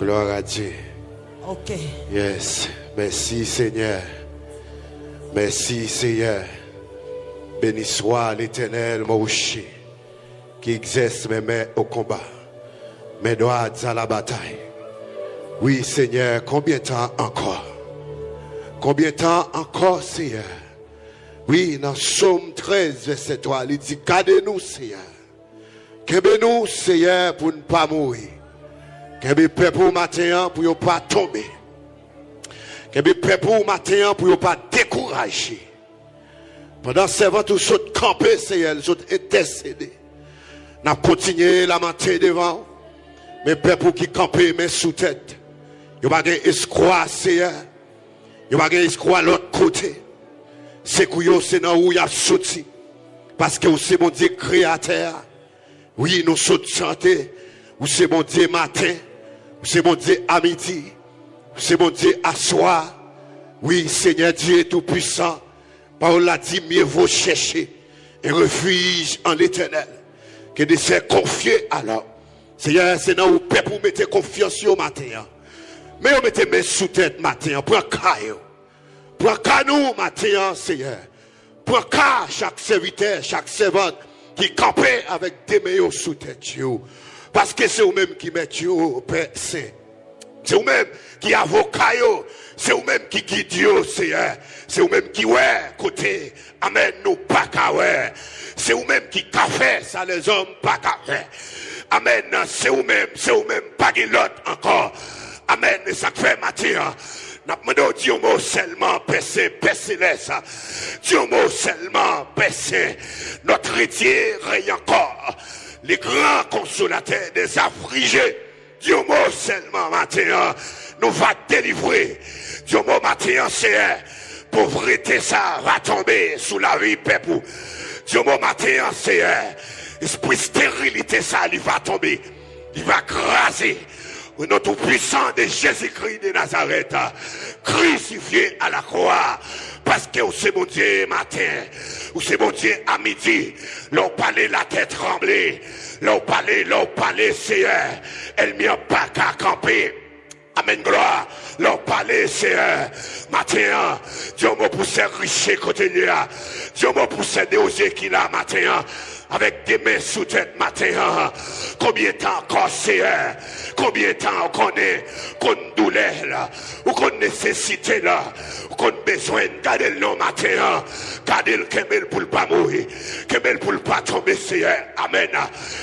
Gloire à Dieu. Ok. Yes. Merci Seigneur. Merci Seigneur. Béni soit l'Éternel, mon rocher, qui exerce mes mains au combat, mes doigts à la bataille. Oui Seigneur, combien de temps encore? Combien de temps encore Seigneur? Oui, dans Psaume 13, verset 3, il dit, gardez-nous Seigneur. Qu'aimez-nous Seigneur pour ne pas mourir. Qu'aimez peuple pour matin pour ne pas tomber. Qu'aimez peuple pour matin pour ne pas décourager. Pendant ce temps, tous ceux qui campent, Seigneur, ils sont intercédés. Nous avons continué à lamenter devant. Mais peuple qui campent, mais sous tête. Il n'y a pas d'espoir, Seigneur. Il n'y a pas d'espoir à l'autre côté. C'est que c'est dans où il y a sauté. Parce que c'est mon Dieu créateur. Oui, nous sommes chantés. C'est mon Dieu matin. C'est mon Dieu à midi. C'est mon Dieu à soir. Oui, Seigneur Dieu tout-puissant. Parole a dit, mieux vaut chercher un refuge en l'Éternel que de se confier alors. Seigneur, c'est dans où peuple vous mettez confiance au matin. Mais vous mettez mes sous tête matin. Pour un caillou. Pour un canou matin, Seigneur. Pour un cas, chaque serviteur, chaque servante qui campait avec des meilleurs sous tête. Parce que c'est vous-même qui mettez au Père Saint. C'est vous-même qui avocat. C'est vous-même qui guide, Seigneur. C'est vous-même qui côté. Amen, nous pas qu'à c'est vous-même qui fait ça, les hommes pas qu'à faire. Amen, c'est vous-même, pas que l'autre encore. Amen, et ça fait matin. N'a pas demandé Dieu mot seulement percé laisse. Dieu mot seulement percé. Notre héritier règne encore. Les grands consolateurs des affligés. Dieu mot seulement matin nous va délivrer. Dieu mot matin c'est pauvreté ça va tomber sous la vie peuple. Dieu mot matin c'est esprit stérilité ça il va tomber. Il va craser. Notre puissant de Jésus-Christ de Nazareth, crucifié à la croix, parce que c'est mon Dieu matin, ou c'est mon Dieu à midi, l'on parlait la tête tremblée, l'on parlait, Seigneur, elle m'y a pas qu'à camper. Amen, gloire. L'on parlait, Seigneur, matin, Dieu m'a poussé riche côté de là, Dieu m'a poussé des osés qu'il a matin, avec des mains sous tête matin. Combien de temps encore, Seigneur? Combien de temps on connaît qu'on douleur là, ou qu'on nécessité là, ou qu'on besoin de garder le nom matin, garder le kemel pour ne pas mourir, kemel pour ne pas tomber, Seigneur. Amen.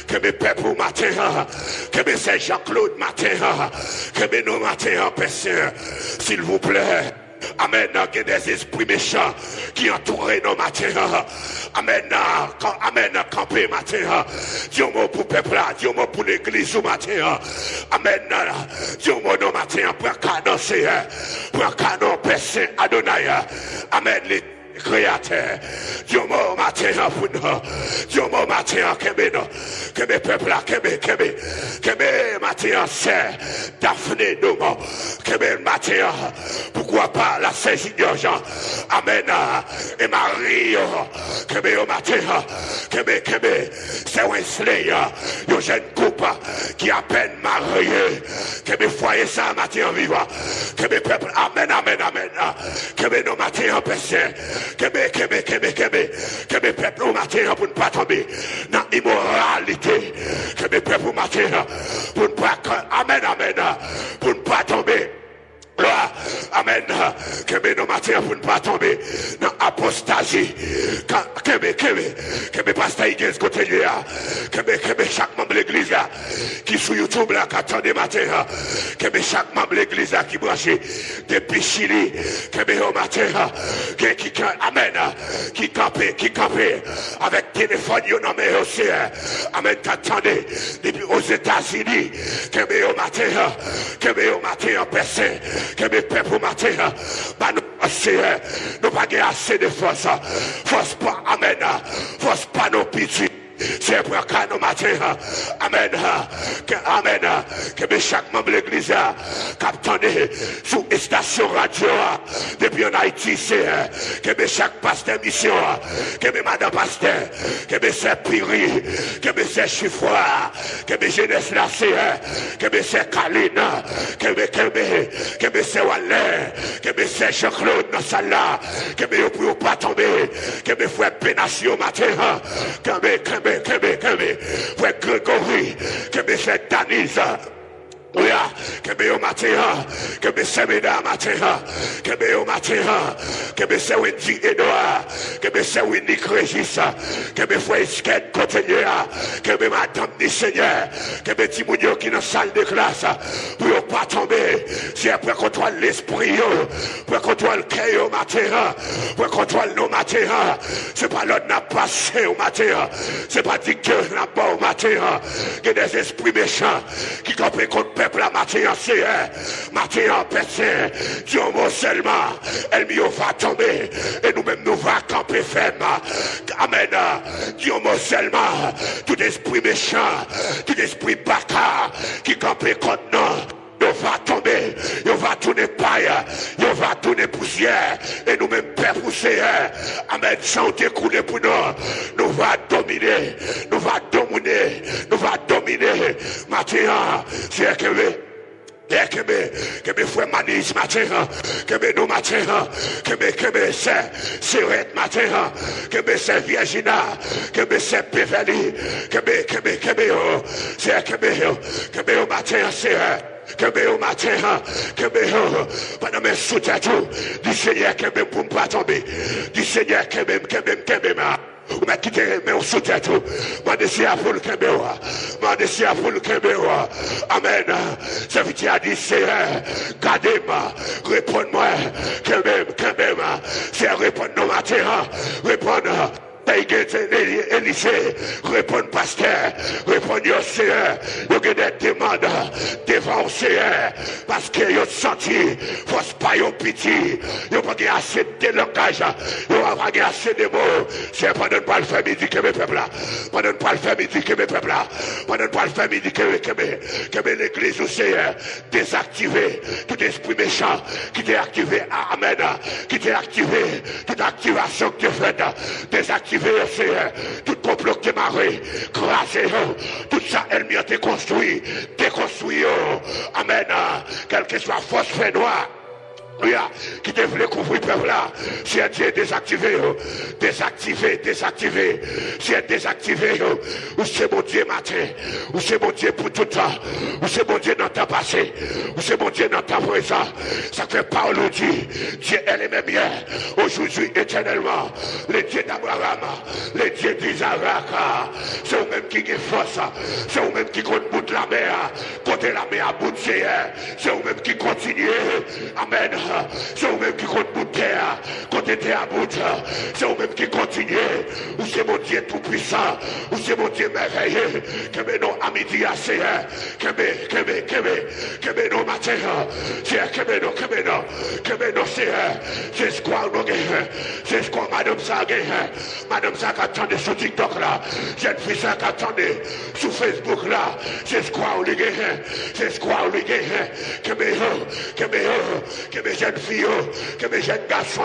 Que mes peuples matin, que mes Saint Jean-Claude matin, que mes nos matin, Père Saint, s'il vous plaît. Amen, il y a des esprits méchants qui entourent nos matins. Amen, amen, camper matin. Dieu mot pour le peuple, Dieu mot pour l'église au matin. Amen, Dieu mot nos matins pour un canon, pour un canon, Père Adonai. Amen, les créateurs. Dieu mot matin pour nous. Dieu mot matin, que mes peuples, que mes matins, c'est Daphné, nous, que mes matins, pourquoi pas la Saint-Junior Jean, Amen, et Marie, que mes matins, que mes, c'est Wesley, un jeune couple qui à peine marié, que mes foyers ça matin vivant, que mes peuples, Amen, amen, amen, que mes nos matins passés, que mes peuples au matin pour ne pas tomber dans l'immoralité, que mes peuples au matin pour ne pas, Amen, amen, pour ne pas tomber. Amen. Que mes matins pour ne pas tomber dans l'apostasie. Que mes pasteurs église côté là. Que chaque membre de l'église là qui sur YouTube là qui attend des matins. Que chaque membre de l'église là qui branché depuis Chili. Que mes matins qui Amen. Qui campait avec téléphone non mais aussi. Amen. T'attendez depuis aux États-Unis. Que mes matins personne. Que mes peuples matin, nous pas assez de force. Force pas, amen. Force pas nos petits. C'est pour qu'à nos matins, amen, amen, que chaque membre de l'église capte sous une station radio depuis en Haïti, c'est que chaque pasteur mission, que madame pasteur, que c'est Piri, que c'est Chiffroir, que jeunesse là c'est, que c'est Kaline, que c'est Waller, que c'est Jean-Claude dans salle là, que vous pouvez pas tomber, que vous frère Pénatio matin, que frère Grégory, que c'est Danise. Oui, que me au matin, que me c'est mesdames matin, que me au matin, que me c'est Wendy Edouard, que me c'est Winnie Régis, que me frère Sked continue, que me madame du Seigneur, que me Timounio qui dans salle de classe, pour pas tomber, si après contrôle l'esprit, pour contrôle le cœur au matin, pour contrôle nos matins, c'est pas l'autre n'a passé au matin, c'est pas dit que n'a pas au matin, que des esprits méchants qui campent contre peuple la matin c'est matin en personne Dieu mot seulement elle mieux va tomber et nous-mêmes nous va camper ferme amen Dieu mot seulement tout esprit méchant tout esprit bâtard qui campe contre nous va tomber, il va tourner paille, il va tourner poussière, et nous-mêmes père poussière, amen, sans découler pour nous, nous va dominer, nous va dominer, nous va dominer, maintenant, c'est que me frère Manis matin, que me nous matin, que me c'est Red matin, que me c'est Virginia, que me c'est Beverly, que me c'est que me matin c'est que me au matin, que me pendant mes soutiens tout, du Seigneur que me pour ne pas tomber, du Seigneur que me ou m'a quitté mais on soutient tout m'a décidé à pour le Kembewa m'a décidé à pour le Kembewa amen ça veut dire c'est gardez-moi réponds-moi quand même c'est répondre nos matins répondre Élysée, répond pasteur, répond au Seigneur, il y a des demandes devant le Seigneur, parce que vous senti, force pas au pitié, vous n'avez pas assez de langage, vous n'avez pas assez de mots, c'est pendant ne pas le faire midi que mes peuples là, pendant ne pas le faire midi que mes peuples là, pendant ne pas le faire midi que l'église au Seigneur, désactiver tout esprit méchant, qui t'est activé, amen, qui t'est activé, toute activation que tu fais, désactiver tout complot qui marré, crasé, tout ça, elle m'y a déconstruit, amen, quelle que soit force fait noire. Oui, qui devait couvrir le peuple là. Si Dieu est désactivé, si est désactivé, ou c'est mon Dieu matin, ou c'est mon Dieu pour tout temps, ou c'est mon Dieu dans le temps passé, ou c'est mon Dieu dans le temps présent. Ça fait Paul dit, Dieu est le même hier, aujourd'hui éternellement. Le Dieu d'Abraham, le Dieu d'Isaac, c'est vous-même qui est force, c'est vous-même qui compte bout de la mer, côté la mer à bout de c'est vous-même qui continue, amen. C'est vous-même qui compte bout de terre, côté terre à bout, c'est vous-même qui continue, ou c'est mon Dieu tout-puissant, ou c'est mon Dieu merveilleux, que mes noms à midi à c'est, que mes noms matin, que mes noms c'est ce quoi nous gagnons, c'est ce quoi madame ça gagne, madame ça qui attendait sur TikTok là, jeune fille ça qui attendait sur Facebook là, c'est ce quoi on gagne, c'est ce quoi on gagne, que mes jeunes filles, que mes jeunes garçons,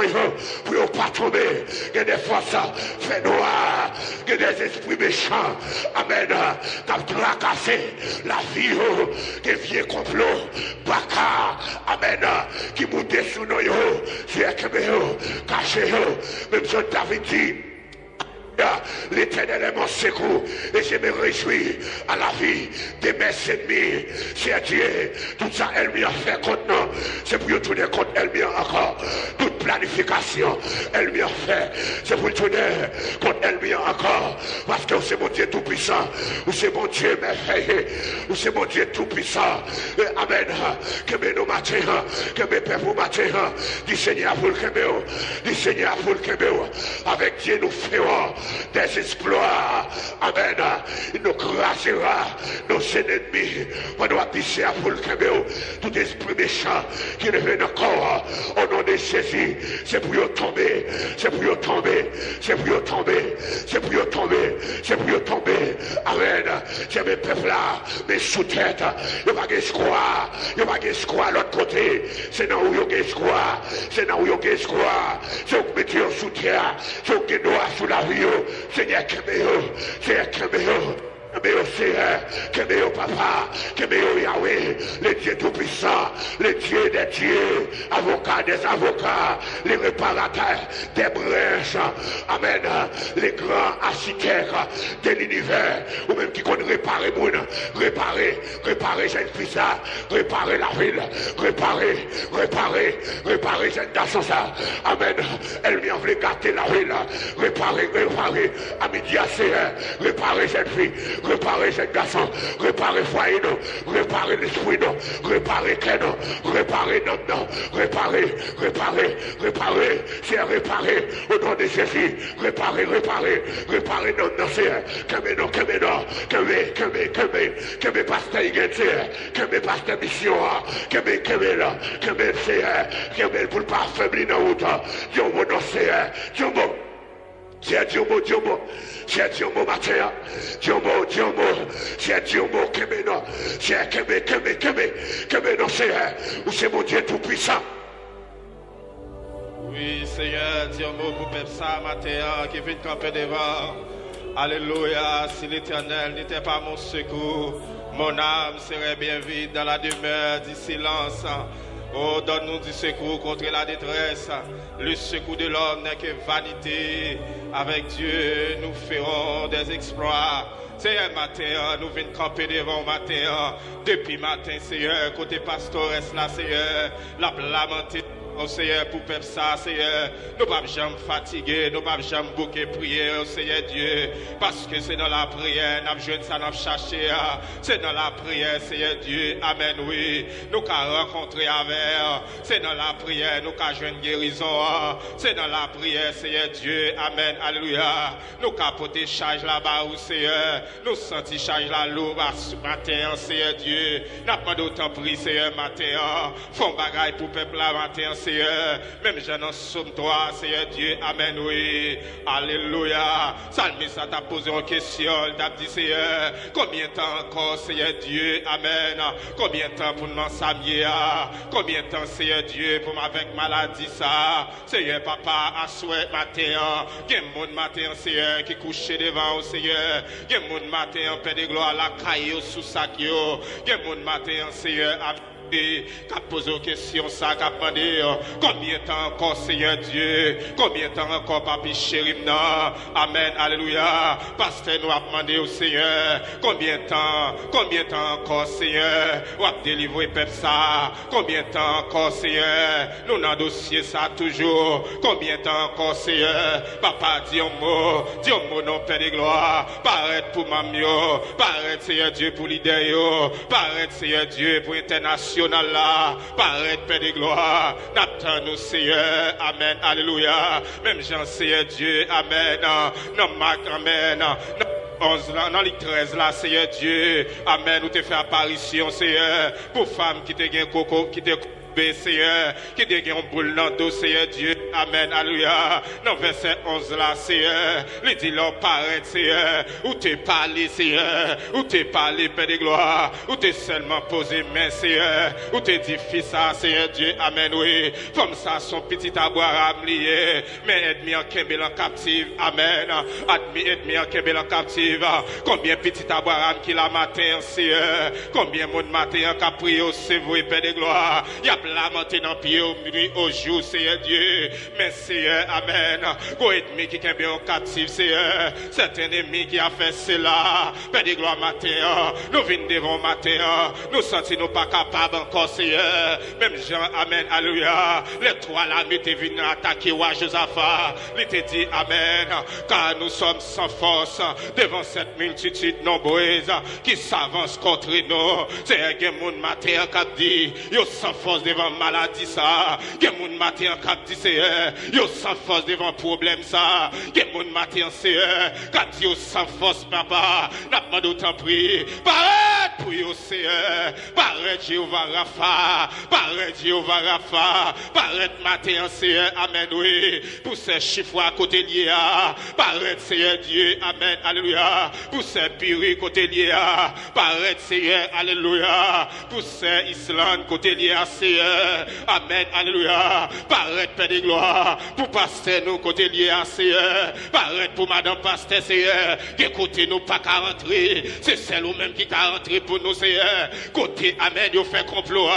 pour ne pas tomber, que des forces fait noir, que des esprits méchants, amen, qui ont tracassé la vie, que vieux complot, baka, amen, qui montent sous nous, c'est que caché, même si David dit, l'Éternel est mon secours et je me réjouis à la vie de mes ennemis. C'est Dieu, tout ça elle m'y a fait contre nous, c'est pour tourner contre elle m'y encore. Toute planification elle m'y a fait, c'est pour tourner contre elle m'y encore. Parce que c'est mon Dieu tout puissant, ou c'est mon Dieu merveilleux, ou c'est mon Dieu tout puissant. Amen. Que mes nos matins, que mes pères pour matin, du Seigneur pour le Kébéo, du Seigneur pour le Kébéo. Avec Dieu nous ferons. des exploits. Amen. Il nous crasera nos ennemis. On doit pisser à foule tout esprit méchant qui revient encore au nom de Jésus. C'est pour tomber, c'est pour tomber, c'est pour tomber, c'est pour tomber, c'est pour tomber. Amen. C'est mes peuples là, mes sous-têtes. Il n'y a pas de square, il n'y a pas de square à l'autre côté. C'est dans où il y a de square, c'est dans où il y a de square. C'est où vous mettez sous terre, c'est où vous mettez sous la vie. Seigneur, Seigneur, Seigneur, papa, Yahweh, le Dieu tout-puissant, le Dieu des dieux, avocat des avocats, les réparateurs des brèches, amen, les grands architectes de l'univers, ou même qui connaissent réparer, jeune fils, réparer la ville, réparer jeune garçon, amen, elle vient voulait gâter la ville, réparer, à midi à réparer jeune fille, réparer ces garçons, réparer foyer, réparer l'esprit, réparer cœur, réparer non, réparer, c'est réparer au nom de Jésus, réparer non, c'est que pasteur Igetier, que pasteur mission, que c'est pour pas affaiblir dans route, Dieu non c'est Dieu mot, c'est Dieu mot matin, Dieu mot, c'est Dieu mot, c'est mon Dieu tout puissant. Oui, Seigneur, Dieu mot pour peuple ça matin qui vient camper devant. Alléluia, si l'Éternel n'était pas mon secours, mon âme serait bien vide dans la demeure du silence. Oh, donne-nous du secours contre la détresse. Le secours de l'homme n'est que vanité. Avec Dieu, nous ferons des exploits. Seigneur, matin, nous venons camper devant matin. Depuis matin, Seigneur, côté pastoresse là, Seigneur, la lamenté. Oh Seigneur, pour peuple ça, Seigneur, nous ne pouvons jamais fatiguer, nous ne pouvons jamais bouquer prier, oh Seigneur Dieu, parce que c'est dans la prière, nous avons ça, nous avons cherché, c'est dans la prière, Seigneur Dieu, amen, oui, nous avons rencontré avec, c'est dans la prière, nous avons joué une guérison, c'est dans la prière, Seigneur Dieu, amen, alléluia, nous avons porté charge là-bas, oh Seigneur, nous senti charge là, lourd, ce matin, Seigneur Dieu, nous avons d'autant pris, Seigneur, matin, font bagaille pour peuple là, matin, Seigneur, même j'en en somme toi, Seigneur Dieu, amen, oui, alléluia. Salmiste t'a posé une question, t'a dit, Seigneur, combien de temps encore, Seigneur Dieu, amen, combien de temps pour nous s'amier, combien de temps, Seigneur Dieu, pour m'avec maladie, ça, Seigneur, papa, à souhait matin, il y a mon matin, Seigneur, qui couche devant, Seigneur, il y a mon matin, Père de gloire, la caillou sous sac, il y a mon matin, Seigneur, qui a posé une question, ça, qui a demandé combien de temps encore, Seigneur Dieu, combien de temps encore, papi chéri, non, amen, alléluia, pasteur nous a demandé au Seigneur, combien de temps encore, Seigneur, ou a délivré peuple ça, combien de temps encore, Seigneur, nous dans dossier ça toujours, combien de temps encore, Seigneur, papa, dis un mot, non, Père de gloire, paraître pour mamio, paraître, Seigneur Dieu, pour l'idée, paraître, Seigneur Dieu, pour international là, paraître, Père de gloire, n'attends-nous, Seigneur, amen, alléluia, même Jean, Seigneur Dieu, amen, non, Marc, amen, 11 là, dans les 13 là, Seigneur Dieu, amen, nous te fait apparition, Seigneur, pour femmes qui te gagnent coco, qui te Seigneur, qui te gagnent boule dans le dos, Seigneur Dieu, amen, alléluia, dans verset 11 là, Seigneur, il dit leur paraît, Seigneur, où t'es parlé, Seigneur, où t'es parlé, Père de gloire, où t'es seulement posé main, Seigneur, où t'es dit fils ça, Seigneur Dieu, amen, oui, comme ça, son petit aboire à lié, mais aide-moi en Kembel en captive, amen, aide-moi en Kembel en captive, combien petit aboire qui la matin, Seigneur, combien mon matin qui a prié au Sévoué, Père de gloire, y a lamenté dans pied au nuit au jour, Seigneur Dieu, mais Seigneur, amen, go ennemi qui est bien captif, Seigneur, cet ennemi qui a fait cela, Père de gloire matin, nous venons devant matin, nous sentons nous pas capables encore, Seigneur, même Jean, amen, alléluia, les trois là, nous étaient venus attaquer à Josaphat, il te dit, amen, car nous sommes sans force devant cette multitude nombreuse qui s'avance contre nous, c'est un monde matin qui a dit, yo sans force devant devant maladie ça. Que moun matin en cap dit Seigneur, yo sans force devant problème ça. Que moun matin Seigneur, quand yo sans force papa, n'a pas d'autant pris. Paraît pour yo Seigneur, paraît Jéhovah Rapha, paraît Jéhovah Rapha, paraît matin Seigneur, amen oui. Pour ces chiffres à côté lié, paraît Seigneur Dieu, amen, alléluia. Pour ces piri côté lié, paraît Seigneur, alléluia. Pour ces Islande côté lié, Seigneur, amen, alléluia. Paraît Père de gloire, pour pasteur nous côté lié, Seigneur, paraît pour madame pasteur Seigneur, qui côté nous pas qu'à rentrer, c'est celle ou même qui a rentré pour nous Seigneur. Côté amen, yo fait complot,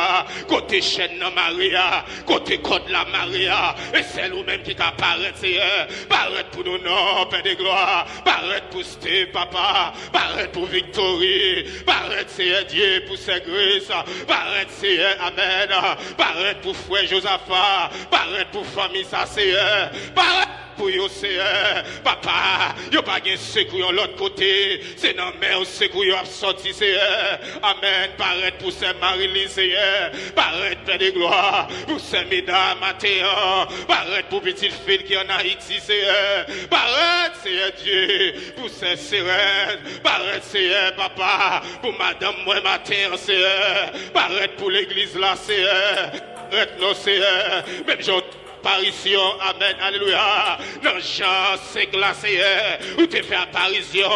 côté chaîne Maria, côté code la Maria, et celle ou même qui apparaît Seigneur, paraît pour nous non, Père de gloire, paraît pour Sté papa, paraît pour Victorie, paraît Seigneur Dieu pour ses grâces, paraît Seigneur, amen, paraît pour frère Josaphat, paraît pour famille ça Seigneur, paraît pour yo Seigneur, papa, yo pas gen secours l'autre côté, c'est dans mer secours yo a sorti Seigneur, amen, paraît pour ces Marie-Lise Seigneur, paraît Père de gloire, pour ces mesdames Mathéon, paraît pour petite fille qui en Haïti Seigneur, paraît Seigneur Dieu, pour ces sirènes, paraît Seigneur papa, pour madame moi Mathéon Seigneur, paraît pour l'église là Seigneur, paraît non Seigneur, même j'en apparition, amen, alléluia. Dans Jean 5 là, Seigneur, où tu fais apparition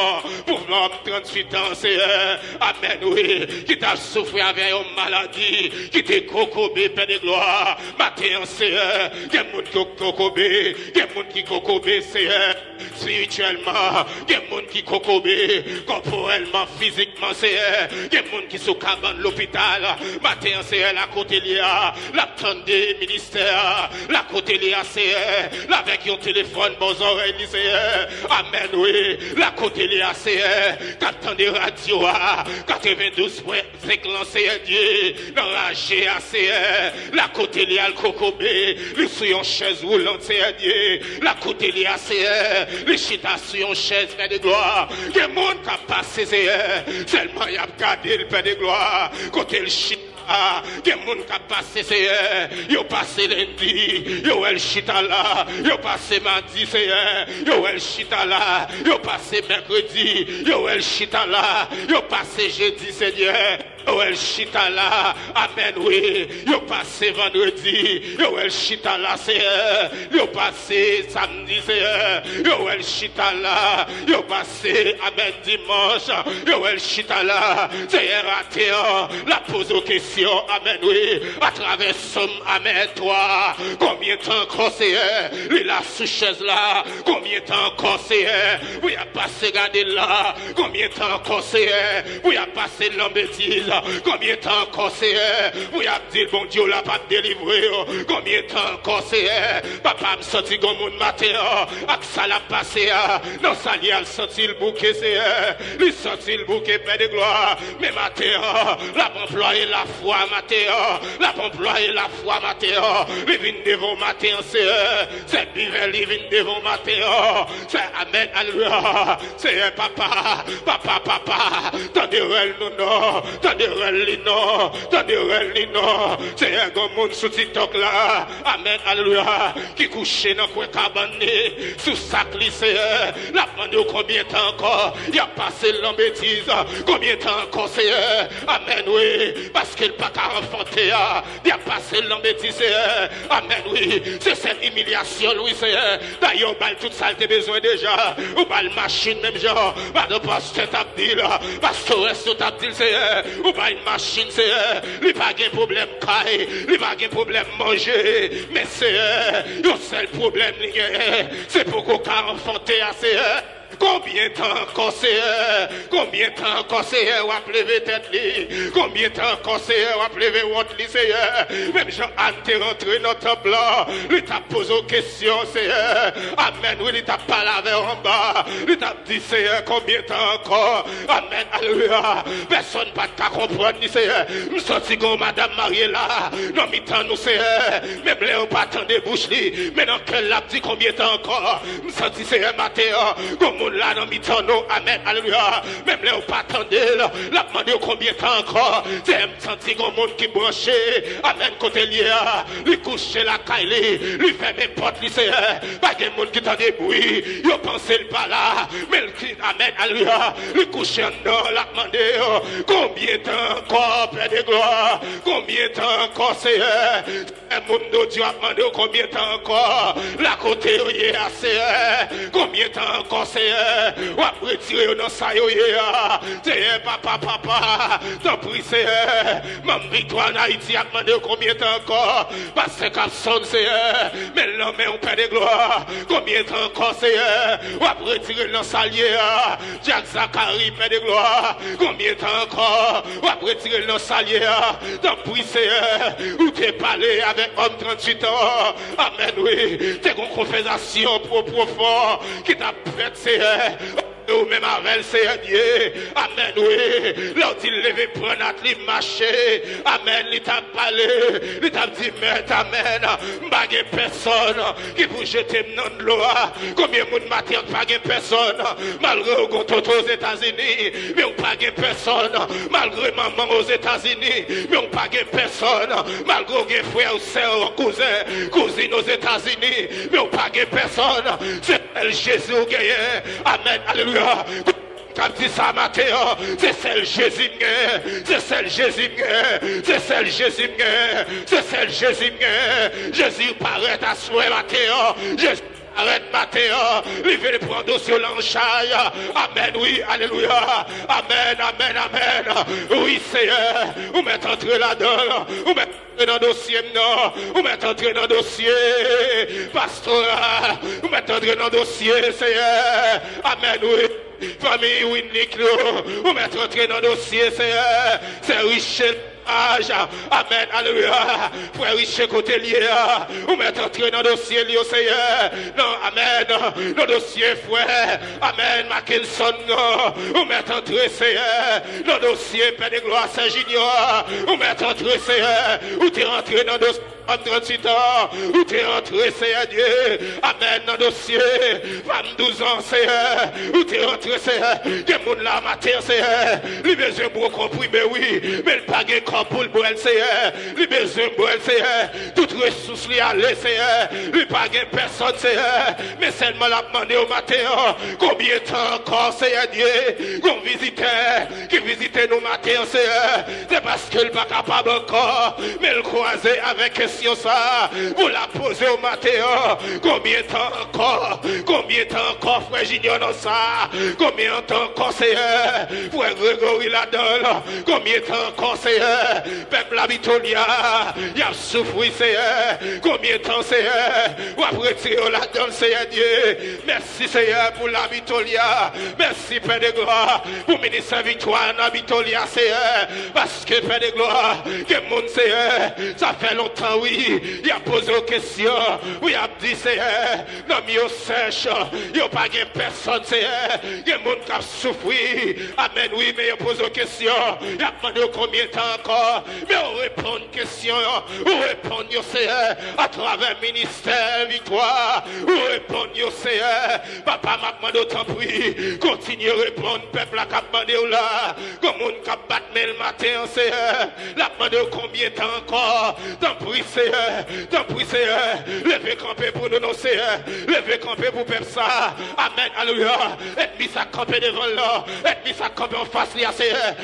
pour l'homme 38 ans, Seigneur, amen, oui, qui t'a souffert avec une maladie, qui t'est cocobé, Père de gloire, matin, Seigneur, il y a des gens qui cocobé, il y a des gens qui cocobé, Seigneur, spirituellement, il y a des gens qui cocobé, corporellement, physiquement, Seigneur, il y a des gens qui sont cabane de l'hôpital, matin, Seigneur, la côté liа, la tente des ministères, la côté lia, Seigneur, avec un téléphone, bon oreilles, Seigneur, amen, oui, la côté lia, Seigneur, quand des radios, 92.5 lancé, Dieu, dans la GA, Seigneur, la côté lia, le cocobé, les sur une chaise roulante, Seigneur, Dieu, la côté lia, Seigneur, les chita sur une chaise, Père de gloire, que le monde qui a passé, Seigneur, seulement il y a gardé le Père de gloire, côté le chita. Des gens qui ont passé, Seigneur, ils ont passé lundi, ils ont el chita là, ils ont passé mardi, Seigneur, ils ont el chita là, ils ont passé mercredi, ils ont el chita là, ils ont passé jeudi, Seigneur. Yo el chita là, amen oui, yo passé vendredi, yo el chita là Seigneur, yo passé samedi Seigneur, yo el chita là, yo passé amen dimanche, yo el chita là, Seigneur raté, la pose aux questions, amen oui, à travers somme, amen toi, combien de temps encore Seigneur, il a sous chaise là, combien de temps encore Seigneur, oui a passé garder là, combien de temps encore Seigneur, oui a passé l'embêtise. Combien de temps encore Seigneur, vous avez dit bon Dieu l'a pas délivré, combien de temps encore Seigneur, papa me sorti comme mon matin, avec ça l'a passé, non ça lui a sorti le bouquet Seigneur, lui sorti le bouquet Père de gloire, mais matin, l'a employé la foi matin, l'a employé la foi matin, il vient devant matin Seigneur, c'est bivel, il vient devant matin, c'est amen, alléluia, c'est papa, tendez-le non, tendez-le non, c'est un grand monde sous TikTok là, amen, alléluia, qui couche dans le coin cabané, sous sac lycée, la demande combien de temps encore, il a passé l'embêtise, combien de temps encore c'est, amen, oui, parce qu'il n'a pas qu'à enfanter, il a passé l'embêtise, amen, oui, c'est cette humiliation, oui, c'est, d'ailleurs, tout ça, t'as besoin déjà, ou pas le machine, même genre, pas de pasteur t'abdil, pasteur reste t'abdil, c'est, ou pas une machine, c'est, il pas de problème caille, il pas de problème manger, mais c'est, le seul problème, c'est pour qu'on enfanter assez. Combien de temps encore Seigneur, combien de temps encore Seigneur, ou à lever tête li, combien de temps encore Seigneur, ou à lever honte li Seigneur, même Jean-Anne t'est rentré dans ton blanc, lui t'a posé aux questions Seigneur, amen, oui, lui t'a pas lavé en bas, lui t'a dit Seigneur, combien de temps encore, amen, alléluia, personne pas qu'à comprendre ni Seigneur, nous sortis comme Madame Mariella, non mi-temps nous Seigneur, même les on pas attendre bouche li, mais dans quel l'a dit combien de temps encore, nous sortis Seigneur matin, comme monde là dans mi-temps, non, amen, alléluia. Même là, on pas attendre, la demande combien de temps encore. C'est un senti qu'on monde qui branché, amen, côté lié, lui coucher la caille, lui fait mes portes, lui c'est, pas de monde qui t'en débrouille, il pense le pas là, mais le cri, amen, alléluia, lui coucher en dedans, la demande, combien de temps encore, Père de gloire, combien de temps encore, c'est, un monde de Dieu a demandé combien de temps encore, la côté, il est assez, combien de temps encore, c'est, on va retirer dans ça, c'est, papa, t'en prie, c'est, maman, victoire en Haïti a demandé combien de temps encore, parce que Capson, c'est, mais l'homme est un Père de gloire, combien de temps encore, c'est, on va retirer dans ça, Jack Zachary, Père de gloire, combien de temps encore, on va retirer dans ça, t'en prie, c'est, où t'es parlé avec homme 38 ans, amen, oui, t'es une confession profond, qui t'a fait, c'est, ou même avec c'est Dieu, amen, oui, là où il levé, prendre notre marché, amen, il t'a parlé, il t'a dit, mais amen, pas personne qui vous jeter dans de l'eau, combien de monde matin, pas personne, malgré au aux États-Unis, mais on pas personne, malgré maman aux États-Unis, mais on pas personne, malgré aux frères, sœurs, cousines aux États-Unis, mais on pas personne, c'est Jésus qui est, amen, alléluia. Quand dit ça matin, c'est celle Jésus, c'est celle Jésus, c'est celle Jésus, c'est celle Jésus. Jésus paraît à souhait matin, Jésus arrête matin, il veut prendre sur l'enchaille. Amen, oui, alléluia. Amen, amen, amen. Oui, Seigneur, vous mettez entrer là-dedans, vous mettez dans le dossier, non, vous mettez entrer dans le dossier, pasteur, vous mettez entrer dans le dossier, Seigneur. Amen, oui. Famille Winnick, vous mettez entrer dans le dossier, Seigneur. C'est riche. Amen, alléluia. Frère riche côté lié, vous mettez entrer dans le dossier, lié au Seigneur. Non, amen, dans le dossier, frère. Amen, Mackinson, vous mettez entrer, Seigneur. Dans le dossier, Père de gloire, Saint-Junior, vous mettez entrer, Seigneur. Vous êtes rentré dans le dossier. 38 ans, où t'es rentré, Seigneur Dieu, amen, dans le dossier, 22 ans, Seigneur, où t'es rentré, Seigneur, des gens là, matin, Seigneur, les besoins pour compris, mais oui, mais le pas de corps pour le boire, Seigneur, les besoins pour le Seigneur, toutes ressources les aller, Seigneur, les pas de personne, Seigneur, mais seulement la demander au matin, combien de temps encore, Seigneur Dieu, qu'on visitait, qui visitait nos matins, Seigneur, c'est parce qu'il n'est pas capable encore, mais le croiser avec question ça, vous la posez au matin, combien de temps encore, frère Junior dans ça, combien de temps encore, Seigneur, frère Grégory là-dedans, combien de temps encore, Seigneur, peuple Abitolia, il a souffert, Seigneur, combien de temps, Seigneur, vous avez retiré là-dedans, Seigneur Dieu, merci, Seigneur, pour l'Abitolia, merci, Père de gloire, pour le ministère Victoire en Abitolia, Seigneur, parce que, Père de gloire, que mon Seigneur, ça fait longtemps, oui, il a posé une question, oui, il a dit, Seigneur, non, mais il sèche, il n'y a pas de personne, Seigneur, il y a des gens qui ont souffert, amen, oui, mais il a posé une question, il a demandé combien de temps encore, mais on répond une question, on répond, Seigneur, à travers le ministère Victoire, on répond, Seigneur, papa m'a demandé autant pris, continue à répondre, peuple a demandé là, comme on a battu le matin, Seigneur, la demandé combien de temps encore, tant pris, Seigneur, levez camper pour nous, non, Seigneur, levez camper pour faire ça, amen, alléluia, et mis ça camper devant là, et mis ça camper en face, Seigneur,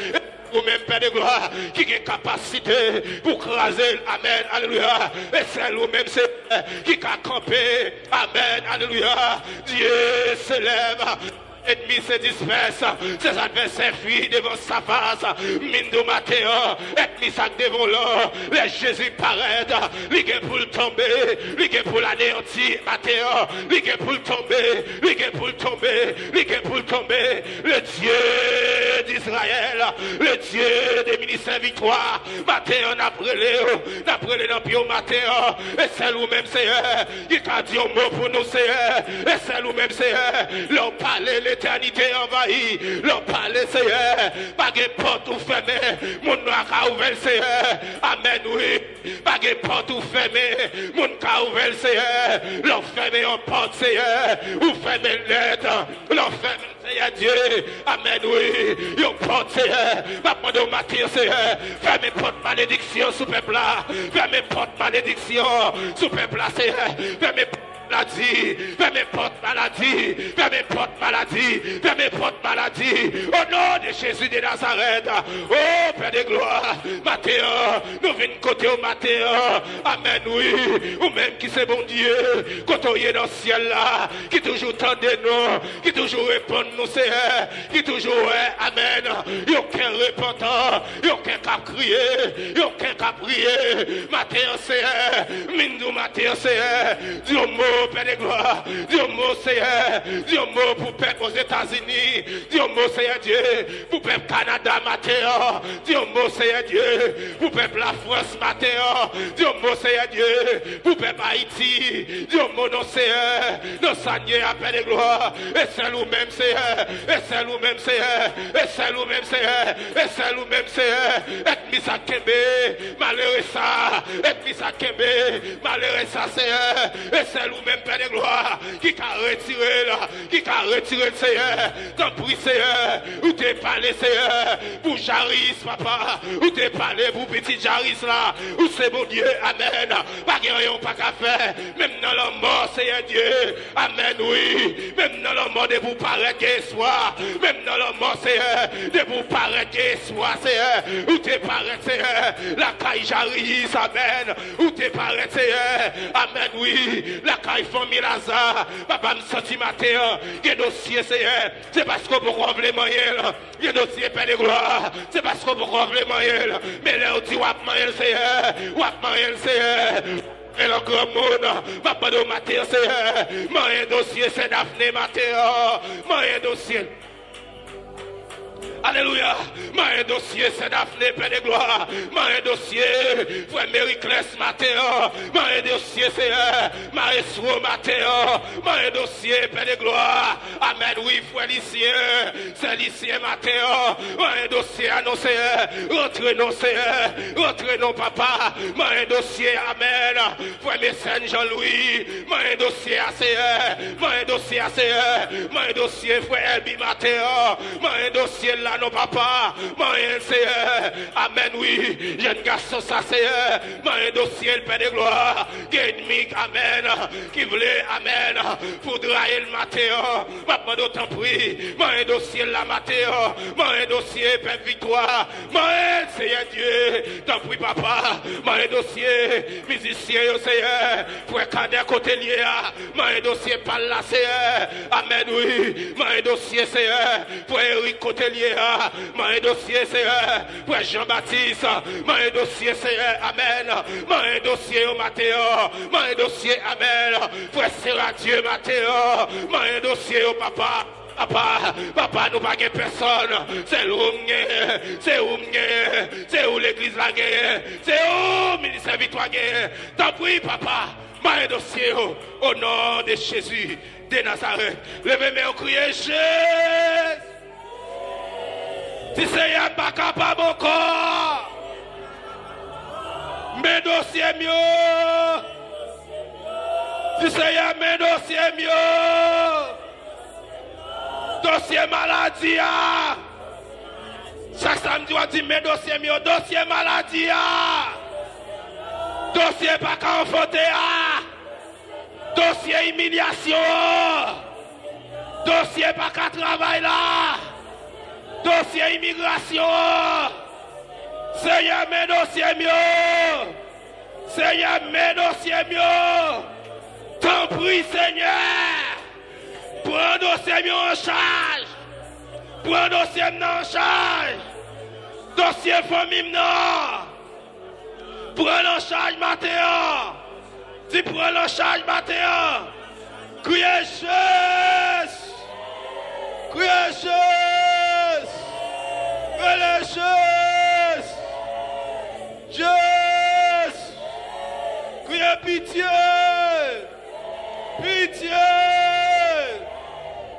ou même Père de gloire, qui a capacité pour craser, amen, alléluia, et c'est lui-même, qui a campé, amen, alléluia, Dieu s'élève. Ennemi se disperse, ses adversaires fuient devant sa face. Mine de matin, ennemi sac devant l'or. Les Jésus paraît, ligue pour le tomber, ligue pour l'anéantir, matin, ligue pour le tomber, ligue pour le tomber, ligue pour le tomber. Le Dieu d'Israël, le Dieu des ministères Victoire, matin, on a brûlé dans le matin, et c'est nous-mêmes, Seigneur, qui a dit un mot pour nous, Seigneur, et c'est nous-mêmes, Seigneur, leur parler l'éternité envahie, leur parler, Seigneur, pas de porte ou fermée, mon noir a ouvert, Seigneur, amen, oui, pas de porte ou fermée, mon cas ouvert, Seigneur, l'on ferme en porte, Seigneur, ou ferme lettre, l'on ferme, Seigneur Dieu, amen, oui, yon porte, Seigneur, ma demande au matin, Seigneur, ferme porte malédiction sous peuple là, ferme porte malédiction sous peuple là, Seigneur, ferme maladie, fermez porte maladie, fermez porte maladie, fermez porte maladie, au nom de Jésus de Nazareth, oh Père de gloire, Matthieu, nous venons côté au Matthieu, amen, oui, ou même qui c'est bon Dieu, côté dans le ciel là, qui toujours tendez nous, qui toujours répond nous, Seigneur, qui toujours est, amen, il n'y a aucun repentant, il n'y a aucun cap crier, il n'y a aucun cap prier, Matthieu, Seigneur, Mindou Matthieu, Seigneur, Dieu mot, Père de gloire, Dieu mot Seigneur, Dieu mot pour peuple aux États-Unis, Dieu mot Seigneur Dieu, pour peuple Canada matin, Dieu mot Seigneur Dieu, pour peuple la France matin, Dieu mot Seigneur Dieu, pour peuple Haïti, Dieu mot non Seigneur, nos Seigneur à Père de gloire, et c'est nous-mêmes Seigneur, et c'est nous-mêmes Seigneur, et c'est nous-mêmes Seigneur, et c'est nous-mêmes Seigneur, et mis à Kembe, malheureux ça, et mis à Kembe, malheureux ça Seigneur, et c'est nous même Père de gloire, qui a retiré là, qui a retiré le Seigneur, tant pis Seigneur, où t'es parlé Seigneur, pour Jaris papa, où t'es parlé pour petit Jaris là, où c'est bon Dieu, amen, pas qu'il n'y a pas qu'à faire, même dans la mort Seigneur Dieu, amen oui, même dans la mort de vous paraître qu'il soit, même dans la mort Seigneur, de vous paraître qu'il soit Seigneur, où t'es paraître Seigneur, la caille Jaris, amen, où t'es paraître Seigneur, amen oui, la caille famille Lazare, papa me senti matin, que dossier c'est parce que vous voulez moyen, que dossier Père de gloire, c'est parce que vous voulez moyen, mais là on dit wap moyen et le grand monde, papa de matin c'est, moyen dossier c'est Daphné matin, moyen dossier. Alléluia. Un dossier, c'est Daphné, Père de gloire. Un dossier, frère Mériclès matin. Un dossier, c'est Maestro matin. Un dossier, Père de gloire. Amen, oui, frère lycée. C'est lycée matin. Un dossier annoncé. Rentrez non, Seigneur. Rentrez non, papa. Un dossier, amen. Frère Mécène Jean-Louis. Un dossier à Seigneur. Un dossier à Seigneur. Un dossier, frère Elbi matin. Un dossier là. Non papa, moyen Seigneur, amen oui, jeune garçon ça Seigneur, moyen dossier le Père de gloire, ennemi amen, qui voulait amen, pour drailler le matin, papa d'autant pris, moyen dossier la matin, moyen dossier Père victoire, moyen Seigneur Dieu, t'en prie papa, moyen dossier, musicien Seigneur, pour cadet côté lié, moyen dossier par là Seigneur, amen oui, moyen dossier Seigneur, pour Eric côté lié, mon dossier c'est pour Jean-Baptiste, mon dossier c'est amen, mon dossier au Mathéo, mon dossier amen, pour Dieu Mathéo, mon dossier au papa. Papa, nous pas de personne. C'est où l'église la guerre, c'est où le ministère victoire guerre. T'en prie, papa, mon dossier au nom de Jésus de Nazareth. Levez-moi au crier Jésus. Si c'est pas capable encore, mes dossiers mieux. Si c'est mes dossiers mieux. Dossier maladie. Chaque samedi, on dit mes dossiers mieux. Dossier maladie. Dossier pas confronté. Dossier humiliation. Dossier pas qu'à travail là. Dossier immigration. Seigneur, mes dossiers mieux. Seigneur, mes dossiers mieux. T'en prie, Seigneur. Prends dossier mieux en charge. Prends dossier en charge. Dossier famille non. Prends en charge matin. Dis prends en charge matin. Criez Jésus. Criez Jésus. Jésus, Jésus, criez pitié, pitié,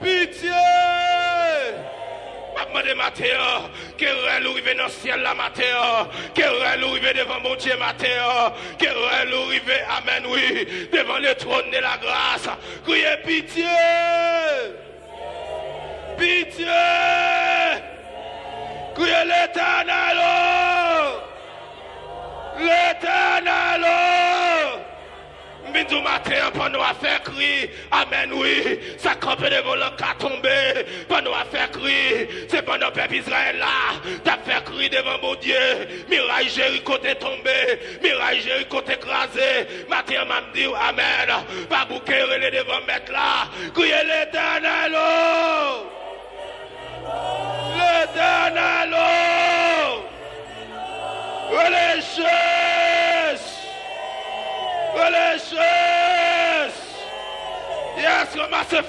pitié. Maman demandé matin, querelle arrive dans le ciel la matin, querelle arrive devant mon Dieu matin, querelle arrive, amen, oui, devant le trône de la grâce. Criez pitié! Pitié! Criez l'Éternel! L'Éternel! Mindu matin, pour nous faire crier, amen, oui, ça campe devant le cas tombé, pour nous faire crier, c'est pour nos peuple Israël là, t'as fait crier devant mon Dieu, miraille Jéricho t'est tombé, miraille Jéricho t'est écrasé, matin m'a dit, amen, pas bouquer les devant mettre là, criez l'Éternel, l'Éternel, Yes, ramassez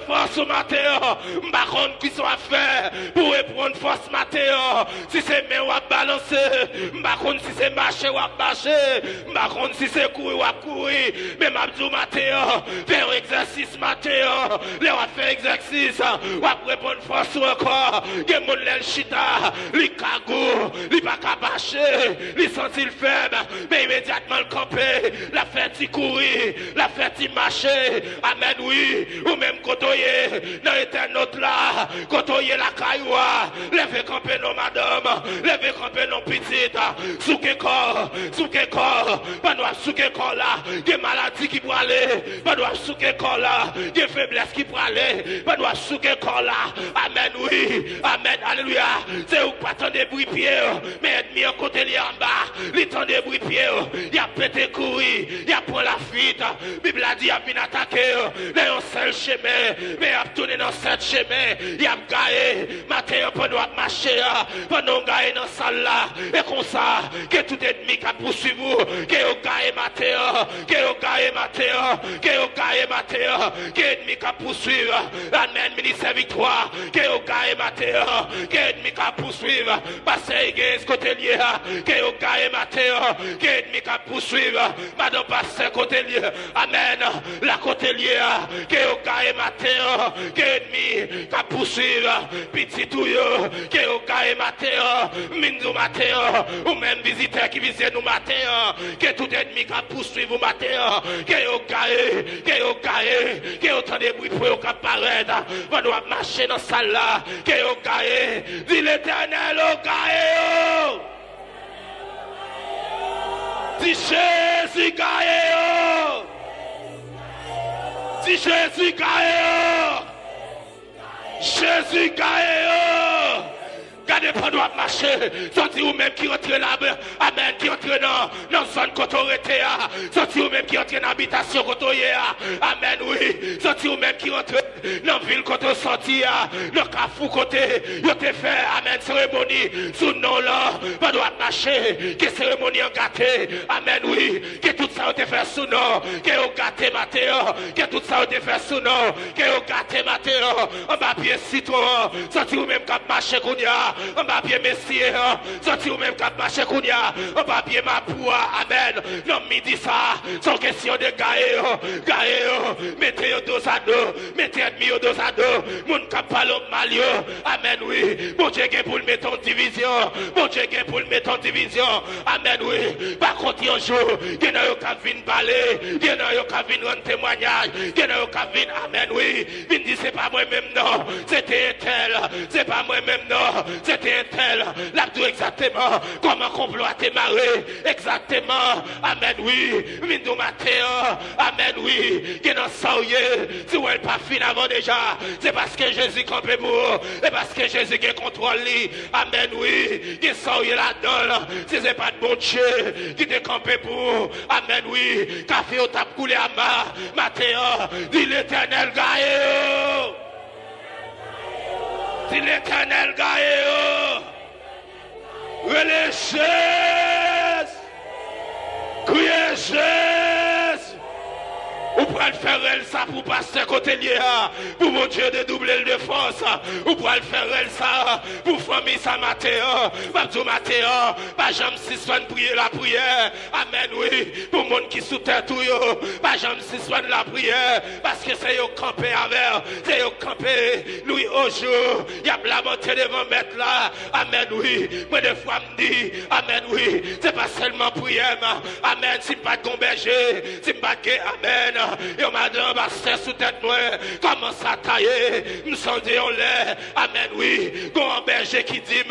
force matin. M'baronne qui sont à faire pour prendre force matin. Si c'est main ou à balancer, m'baronne si c'est marcher ou à marcher, m'baronne si c'est courir ou à courir. Mais m'abdou matin, faire exercice matin. Là on fait exercice, ou à prendre force encore. Que mon l'aile chita, li kagou, li pas capaché, li senti le faible, mais immédiatement le camper, la fête y courir, la fête y marcher. Amen, oui, ou même côtoyer, dans l'éternel là, côtoyer la cailloua, levez camper nos madame, levez camper nos petites, souke corps, pas nous souke corps là, des maladies qui pour aller, pas nous souke corps là, des faiblesses qui pour aller, pas nous souke corps là, amen, oui, amen, alléluia, c'est où pas tant de bruit pied, mais ennemi en côté li en bas, li tant de bruit pied, il a pété courir, il a pris la fuite, Bible a dit, il a venu attaquer, dans un seul chemin, mais il a tourné dans sept chemins, il a gagné, matin, pour nous marcher, pour nous gagner dans salle là, et comme ça, que tout ennemi qui a poursuivi vous, que vous gagnez matin, que vous gagnez matin, que vous gagnez matin, que ennemi qui a poursuivi, amen, ministère victoire, que vous gagnez matin, que ennemi qui a poursuivi, passez l'église côté lié, que vous gagnez matin, que ennemi qui a poursuivi, madame passez côté lié, amen, la côté lié, que vous gagnez matin, que ennemi qui a poursuivi, petit touyo, que vous gagnez matin, mindu matin, ou même visiteur qui visite nous matin, que tout ennemi qui a poursuivi vous matin, que vous gagnez, que vous gagnez, que vous entendez bruit pour vous apparaître, vous doit marcher dans salle là, que vous gagnez, dit l'Éternel, vous gagnez, dit Jésus gagnez, dit Jésus gagnez, Jésus gagnez. Gardez pas doit marcher. Sorti ou même qui rentre là-bas. Amen. Qui rentre dans zone côté. Sorti ou même qui rentre dans l'habitation côté. Amen. Oui. Sorti ou même qui rentre dans la ville côté sorti. Dans le cafou côté. Yo te fait. Amen. Cérémonie. Sous nom là. Pas doit marcher. Que cérémonie en gâté. Amen. Oui. Que tout ça te fait sous nom. Que au gâté matin. Que tout ça te fait sous nom. Que au gâté matin. On va pied citron. Sorti ou même cap marcher kounya. On va bien messieurs, sorti ou même cap marché kounya, on va bien ma poua, amen. Non, midi ça, sans question de gaé, mettez au dos à dos, mettez ennemi au dos à dos, mon cap palo malio, amen, oui. Bon Dieu pour le mettre en division, bon Dieu pour le mettre en division, amen, oui. Par contre, un jour, il y en a qui viennent parler, il y en a qui viennent rendre témoignage, il y en a qui viennent, amen, oui. Ils disent, c'est pas moi-même, non, c'était tel, c'est pas moi-même, non. C'était un tel, l'abdou exactement, comment complot a démarré, exactement, amen, oui, Mindou matin, amen, oui, qui n'en sauye, si vous n'êtes pas fini avant déjà, c'est parce que Jésus campé pour, et parce que Jésus qui contrôle, amen, oui, qui sauye là-dedans, si c'est pas de bon Dieu, qui te campé pour, amen, oui, café au tape coulé à matin, dit l'Éternel gagne. Si l'Éternel gagne, relâchez, criez Jésus, Ou pour le faire elle ça pour passer côté lié, pour mon Dieu de doubler de force. Ou pour le faire elle ça pour famille ça matin. Babdou matin, pas jamais si soin prier la prière. Amen oui, pour monde qui sous terre tout yo, pas jamais si soin la prière parce que c'est yo campé avec, c'est yo campé lui au jour. Y a la montée devant mettre là. Amen oui, moi des fois me dit amen oui, c'est pas seulement prière. Amen, si pas de berger, si pas de amen. Yo madame pasteur sous tête moi, comment ça tailler, me sonder en l'air. Amen oui, gon berger qui dit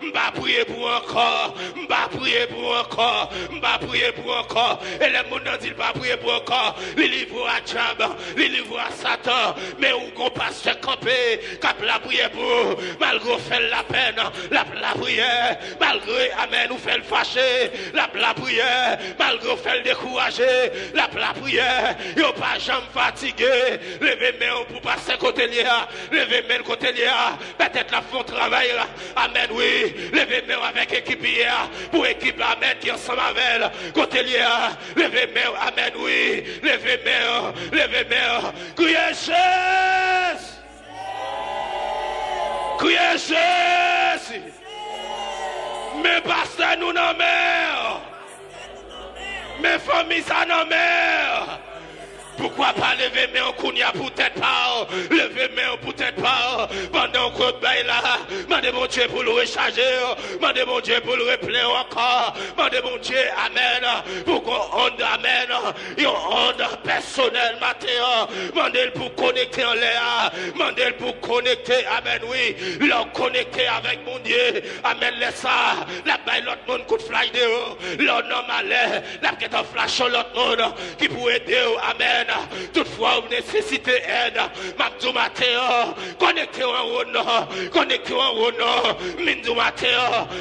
m'ba prier pour encore, m'ba prier pour encore, m'ba prier pour encore. Et les monde dit pas prier pour encore. Les livres à diable, les livres à Satan, mais où gon pasteur campé, cap la prière pour malgré faire la peine, la prière, malgré amen ou fait le fâcher, la prière, malgré fait le décourager, la prière, yo pas jamais fatigué, levez main pour passer côté lié, levez main côté lié, peut-être la font travail, amen oui, levez main avec équipe hier, pour équipe amen qui ensemble avec côté lié, levez main, amen oui, levez main, criez Jésus, criez Jésus, mais pasteur nous non mer. Mes familles ça non mer. Pourquoi pas lever mes kounia pour tête pas, lever mes pour tête pas, pendant qu'on baille là, mandez mon Dieu pour le recharger, mandez mon Dieu pour le replaire encore, mandez mon Dieu, amen, pour qu'on onde, amen, une onde personnelle, matin, mandez pour connecter en l'air, mandez pour connecter, amen, oui, leur connecter avec mon Dieu, amen, laisse ça, la baille l'autre monde coup de flash de haut, leur nom à l'air, la quête en flash sur l'autre monde, qui pourrait aider, amen. Toutefois, vous nécessitez aide. Mabdou matin, connectez-vous en haut, connectez-vous en haut, Mindou matin,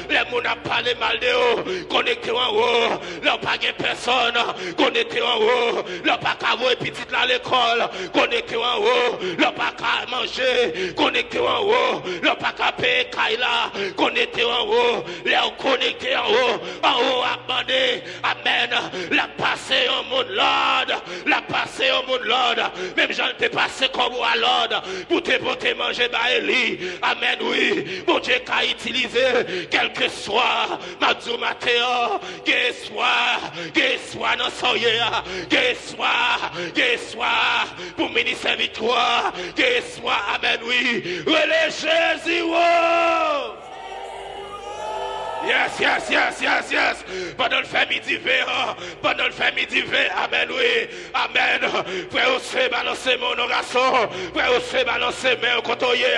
les gens ont parlé mal de vous, connectez-vous en haut, leur pas de personne, connectez-vous en haut, leur pas qu'à vous et petit à l'école, connectez-vous en haut, leur pas qu'à manger, connectez-vous en haut, leur pas qu'à payer Kaila, connectez-vous en haut, leur connectez en haut, abandonné, amen, la passé en monde l'ordre, la passé au monde l'ordre, même j'en t'ai passé comme à l'ordre, pour te manger bah Eli, amen oui, mon Dieu qu'a utilisé, quel que soit, Mabdou Matéo, que soit dans soyez, que soit, pour ministère victoire, que soit, amen oui, relais Jésus, wow. Yes. Pendant le fait midi amen oui, amen. Frère aussi balancer mon garçon, frère aussi balancer mes côtoyer,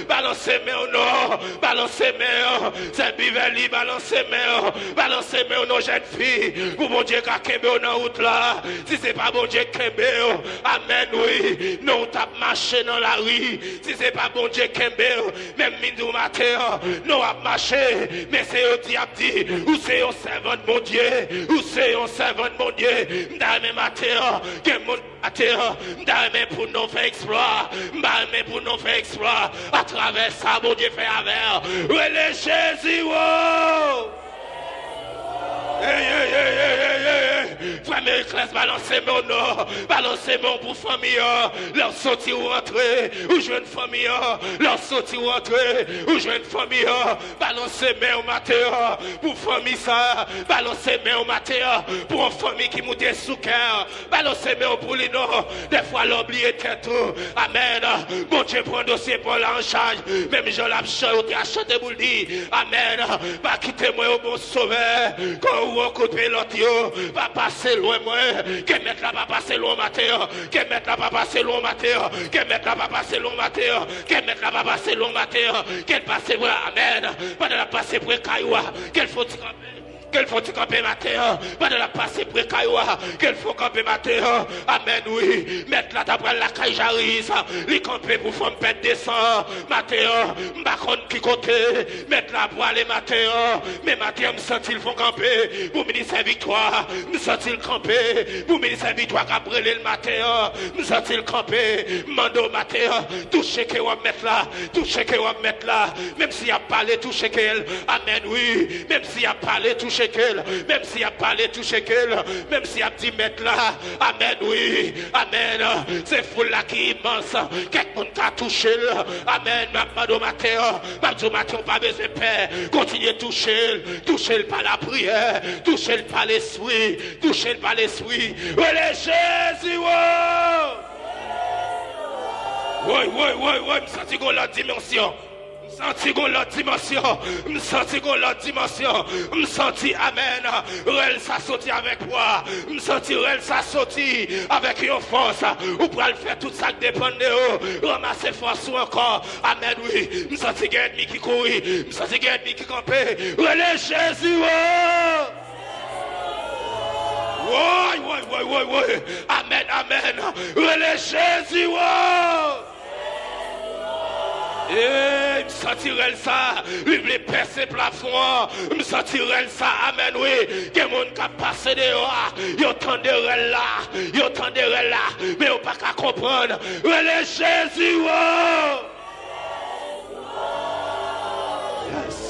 balancer mes non, balancer mes, c'est Biveli balancer mes nos jeunes filles, pour mon Dieu qu'a kembe dans route là, si c'est pas mon Dieu kembe, amen oui, nous tape marcher dans la rue, si c'est pas mon Dieu kembe, même Mindou matin, nous a marché, mais c'est dit, où c'est un servant de mon Dieu, où c'est un servant de mon Dieu, m'dame matin, que mon matin, m'dame pour nous faire exploit, m'dame pour nous faire exploit, à travers ça, mon Dieu fait avec, relais Jésus, wow! Frère Mériclès, balancez mon nom, balancez mon pour famille, leur sortir ou entrer, ou jeune famille, leur sortir ou entrer, ou jeune famille, balancez mes au matin, pour famille ça, balancez mes au matin, pour une famille qui monte sous cœur, balancez mes pour les noms, des fois l'oublier tête, amen, bon Dieu prend dossier pour en charge, même je l'ai acheté pour le dire, amen, pas quitter moi au bon sauveur, quand vous occupez l'autre, va passer loin moi, que mettre là, va passer loin matin, que mettre là, va passer loin matin, que mettre là, va passer loin matin, que mettre là, va passer loin matin, qu'elle passe pour amen, pas de la passer pour Kaïwa, qu'elle faut qu'elle faut camper matin, pas de la passer pour Kaïwa, qu'elle faut camper matin, amen oui, mettre là d'après la Kaïjaris, les camper pour femme pète descend, matin, m'bacon qui côté, mettre là pour aller matin, mais matin me sentit le font camper, pour ministère victoire, me sentit le camper, pour ministère victoire qu'après le matin, me sentit le camper, mando matin, toucher que on mettre là, toucher que on mettre là, même s'il a parlé, toucher qu'elle, amen oui, même s'il a parlé, toucher touché qu'elle, même s'il a parlé touché qu'elle, même s'il a dit mettre là, amen, oui, amen, c'est fou là qui est immense, quelqu'un t'a touché, amen, ma matin, pas besoin de paix, continuez toucher par la prière, toucher par l'esprit, toucher par l'esprit, allez Jésus, oui, me senti qu'on la dimension. Me senti qu'on la dimension. Me senti amen. Rel ça sorti avec moi. Me senti rel ça sorti avec une force. Ou pour le faire tout ça qui dépend de vous. Ramasser force ou encore. Amen, oui. Me senti qu'il y a ennemi qui courit. Me senti qu'il y a ennemi qui campait. Relais Jésus. Oui. Amen. Relais Jésus. Et me sentirel ça, lui percer plafond, me sentirel ça, amen, oui, que mon qui passe dehors, yo tenderel là, mais on pas qu'à comprendre, relais Jésus, yes.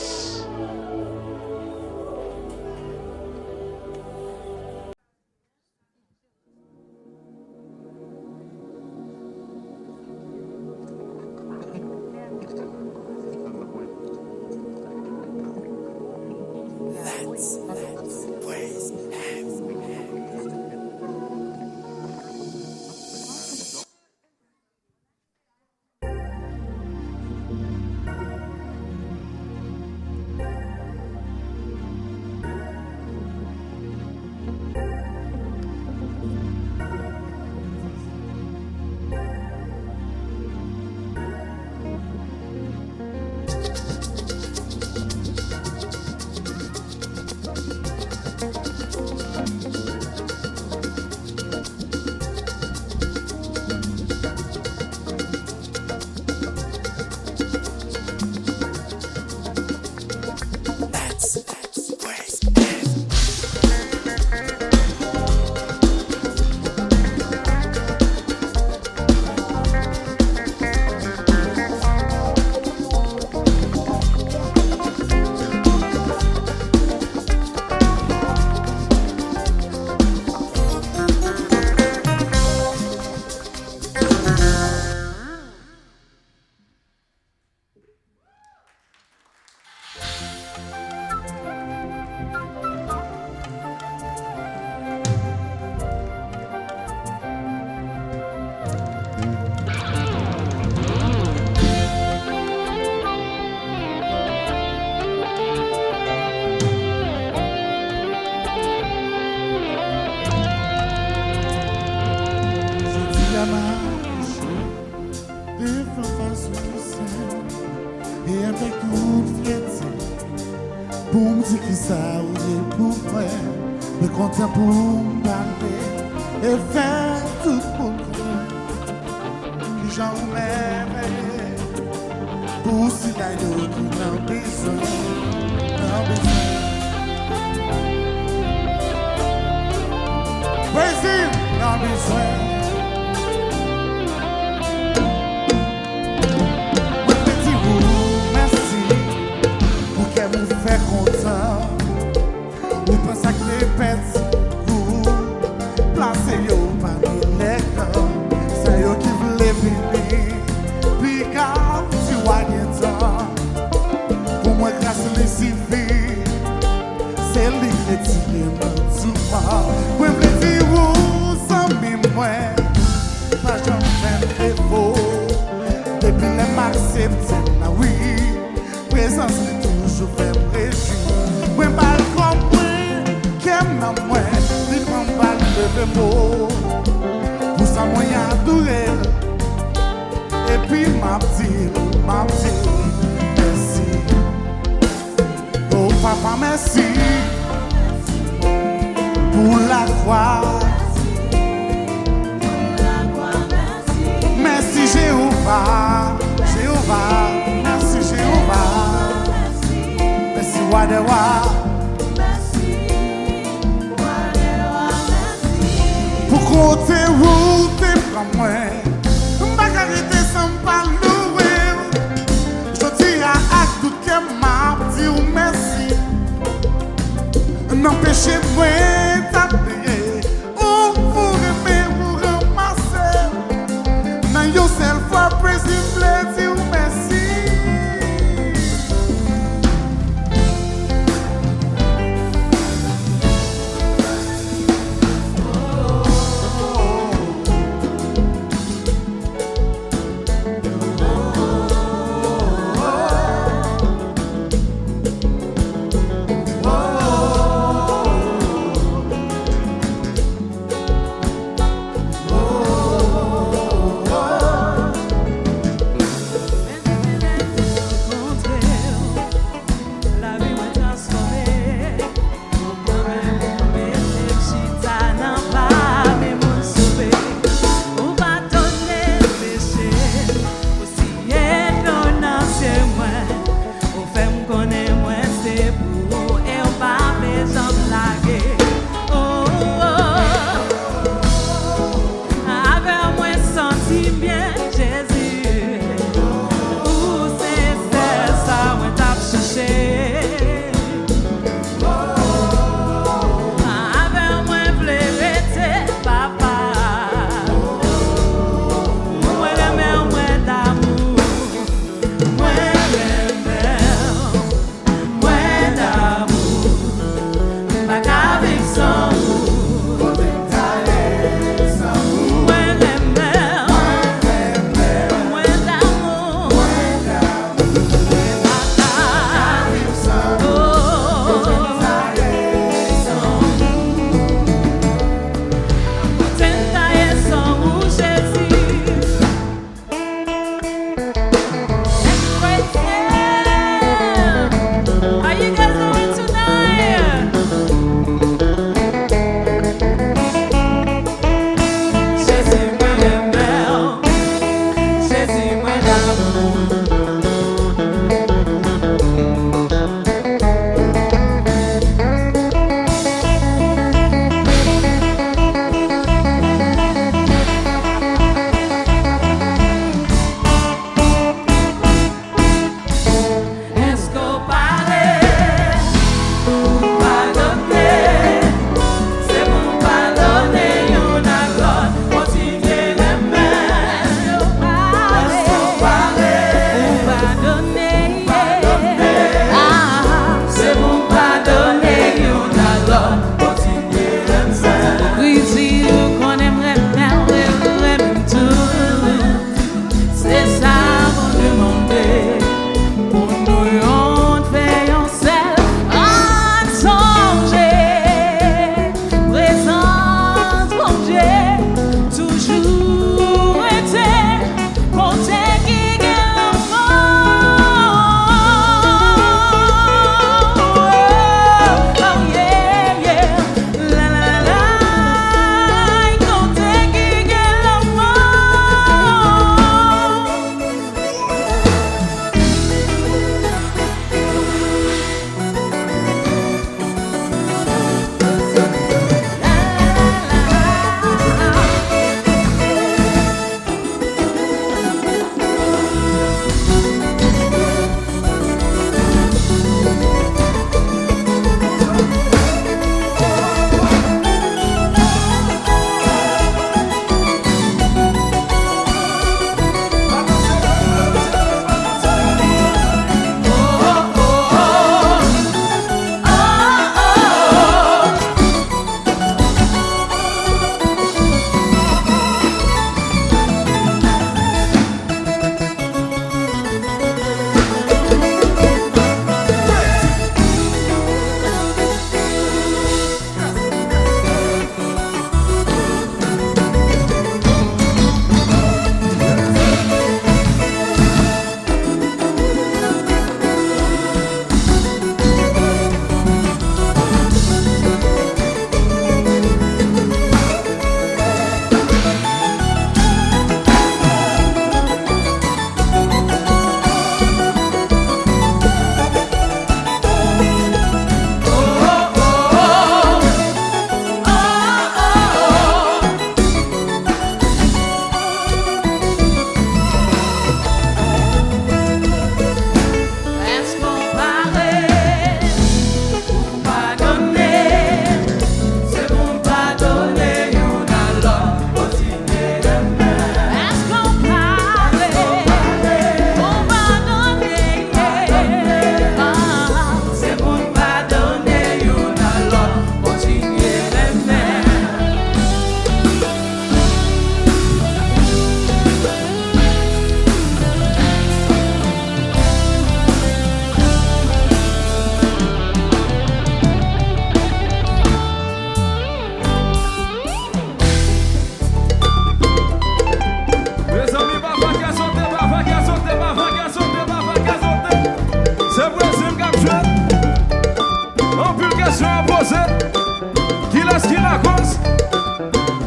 laisse qui la cause.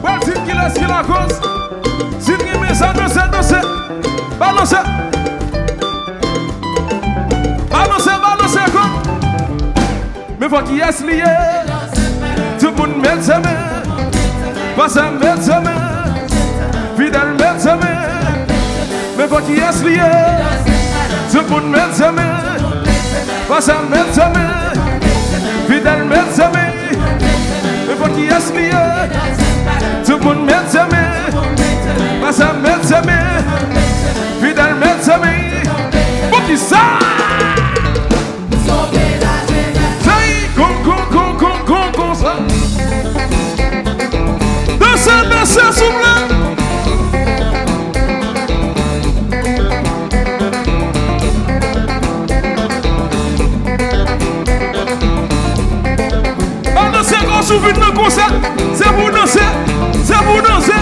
Waltine qui laisse qui la cause. Si tu mets ça, danser. Balancez. Mais faut qu'il y ait lié. Tout le monde met sa main. Pas ça met sa main. Fidèle met sa main. Mais faut qu'il y ait lié. Tout le monde met sa main. Pas ça met sa main. Fidèle met sa main. Mais faut qu'il y ait lié. Tout le monde met sa main. Pas ça met sa main. Fidèle met sa main. Faut qu'il ça. Dansez sous blanc. On danse quand souffle dans le concert. C'est pour danser. C'est pour danser.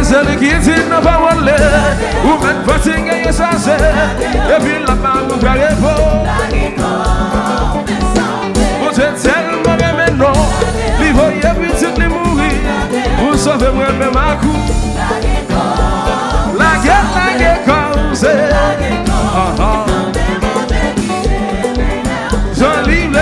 C'est le qui dit non pas voler. Ou même fatigué et chassé. Et puis la main vous garez beau. Vous êtes tellement aimé non. Les voyez petit les mourir. Vous sauvez moi-même à coup. La guerre causée. J'en livre.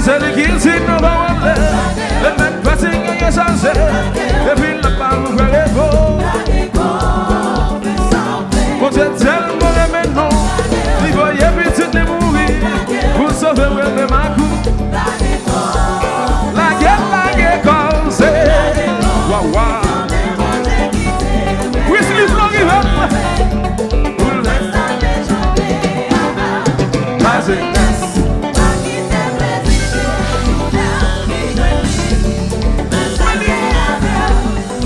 C'est le qui dit non va voler. Le même fatigué et chassé. Et puis la main vous garez beau. Vous êtes tellement aimé non. Les voyez petit les mourir. Vous sauvez moi-même à coup. La guerre causée. Waouh waouh. Oui, c'est les flots qui veulent.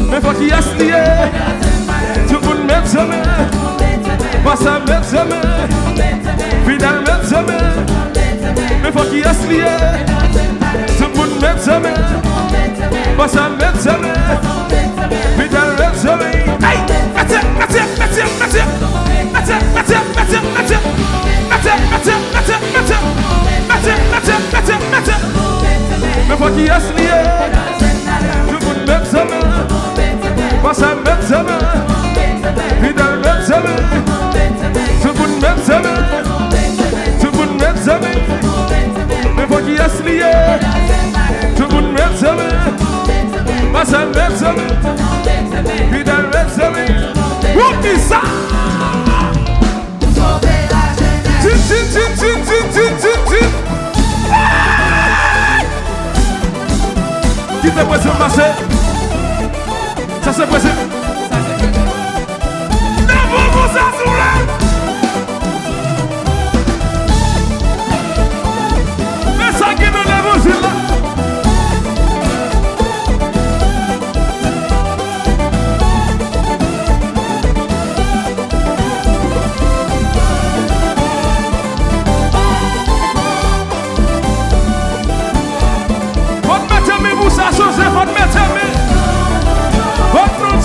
Mais faut qu'il y ait lié. Tout le monde met sa main. Pas ça met sa main. Fidèle met sa main. Mais faut qu'il y ait lié. Tout le monde met sa main. Pas ça met sa main. Fidèle met sa main. Aïe! Mais faut qu'il y ait lié. Tout le monde met sa main. Pas ça met sa main. Fidèle met sa main. Tout le monde met sa main. Tout le monde met sa main. Mais faut qu'il y ait lié. Tout le monde met sa main. Pas ça met sa main. Fidèle met sa main. Où qui ça? Qui fait passer le marché? Ça s'est passé. Vous ça sous là. Mais ça qui nous lève aussi là. Votre mettre mes vous ça changer, votre mettre mes. Votre nom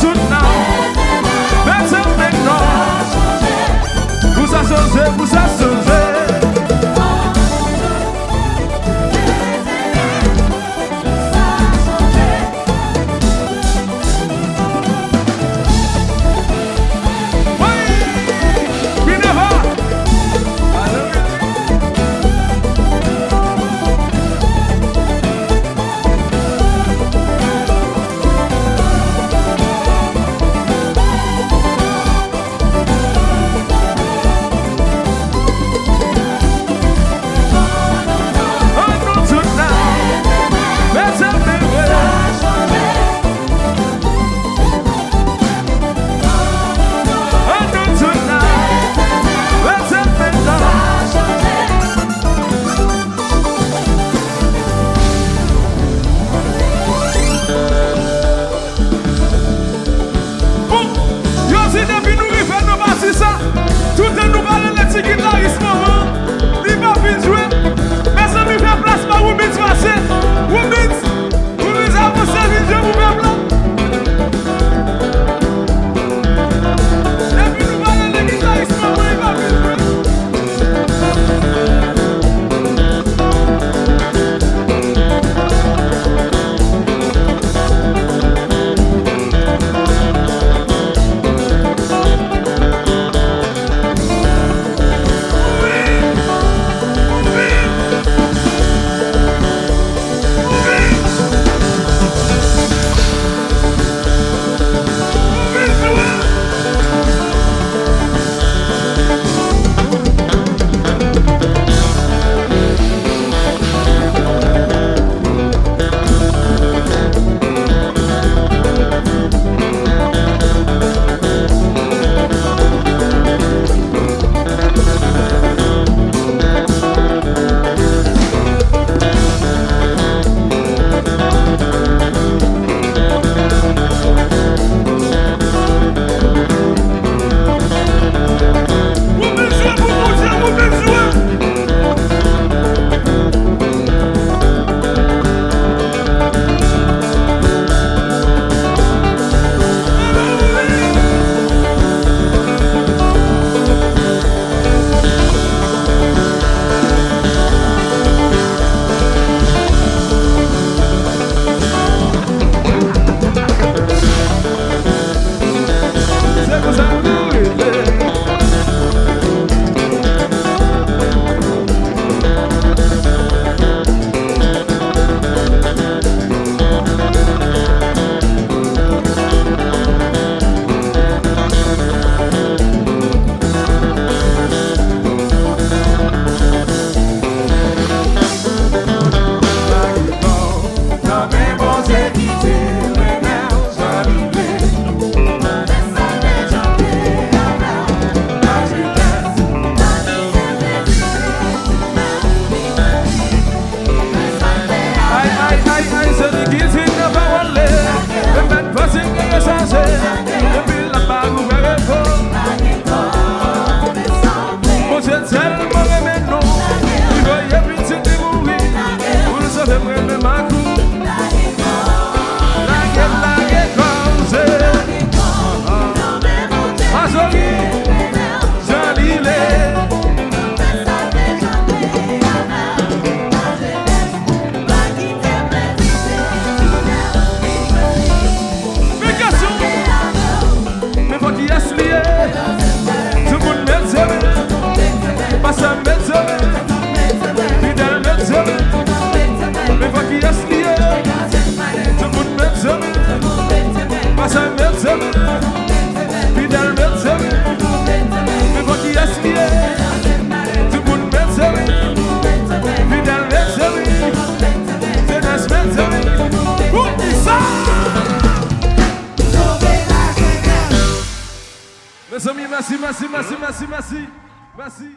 Mes amis, merci, merci, merci, merci, merci. Merci.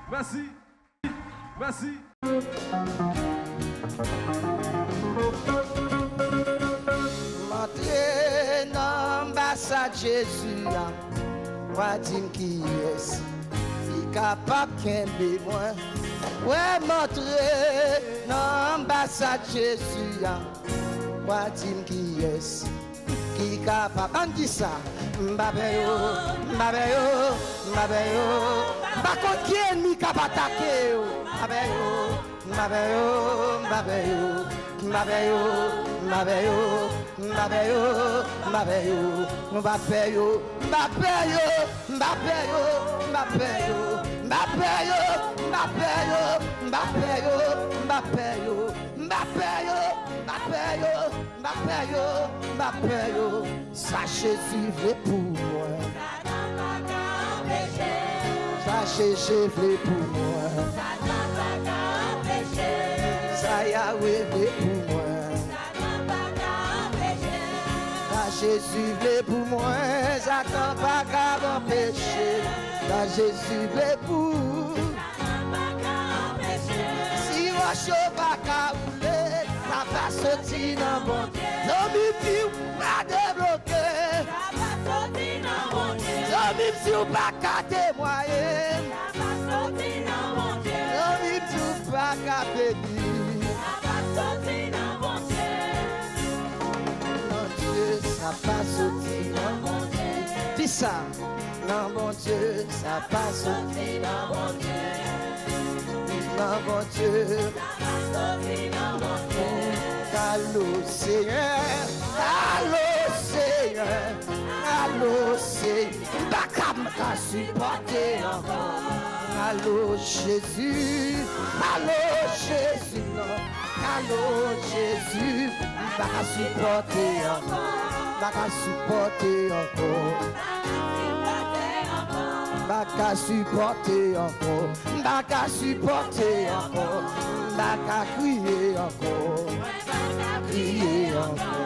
Merci. Merci. M'entrer dans l'ambassade Jésus, moi dis qui est, il est capable qu'un bémoin. Ouais, m'entrer dans l'ambassade Jésus, moi dis qui est, qui est capable. On dit ça, m'babeyo, m'babeyo, m'babeyo. Par contre, qui est ennemi capable d'attaquer? M'babeyo, m'babeyo, m'babeyo. M'abeyo, m'abeyo, m'abeyo, m'abeyo, m'abeyo, m'abeyo, m'abeyo, m'abeyo, m'abeyo, m'abeyo, m'abeyo, m'abeyo, m'abeyo, m'abeyo, m'abeyo, m'abeyo. Sachez suivre pour moi. Sachez suivre pour moi. Ça Yahweh pour moi. Ça Jésus blé pour moi. Ça n'a pas qu'à m'empêcher. Ça Jésus blé pour. Si moi je pas qu'à rouler, ça va sortir dans mon Dieu. Non, mais si on pas débloquer, ça va sortir dans mon Dieu. Non, mais si on pas qu'à témoigner, ça va sortir dans mon Dieu. Non, mais si on pas qu'à bénir. Ça va sortir dans mon Dieu. Dis ça, dans mon Dieu, ça va sortir dans mon Dieu. Dans mon Dieu, ça va sortir dans mon Dieu. Allô Seigneur, allô Seigneur, allô Seigneur. Pas qu'à supporter encore. Allô Jésus, allô Jésus, non. Allô Jésus, pas qu'à supporter encore. Pas qu'à supporter encore. Pas qu'à supporter encore. Pas qu'à supporter encore. Pas qu'à crier encore. Crier encore.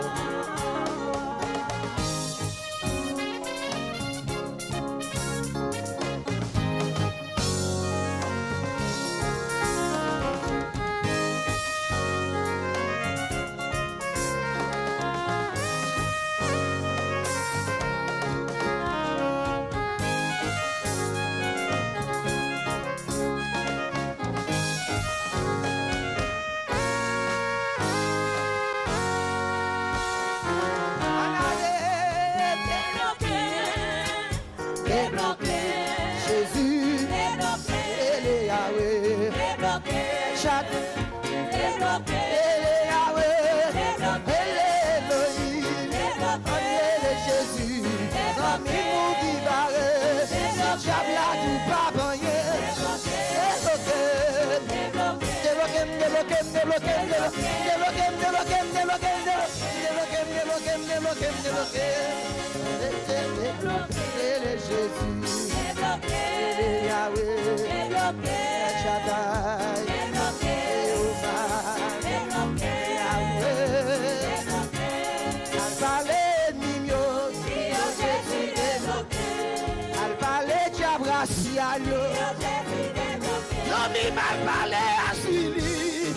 Non, mais mal parlé à Sylvie.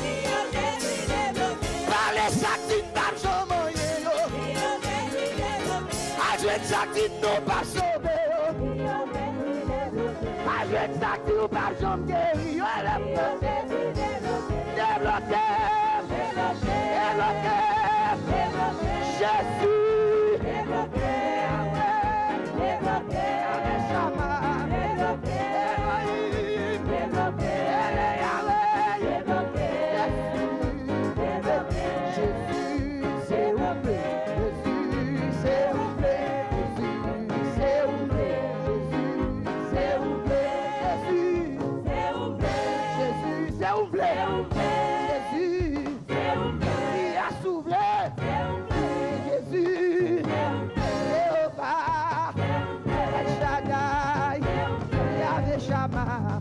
Parlez ça qui ne va pas sauver. Ajouez ça qui ne va pas sauver. Ajouez ça qui ne va pas sauver. Débloqué. Débloqué. Jésus. Débloqué. Débloqué. Shama.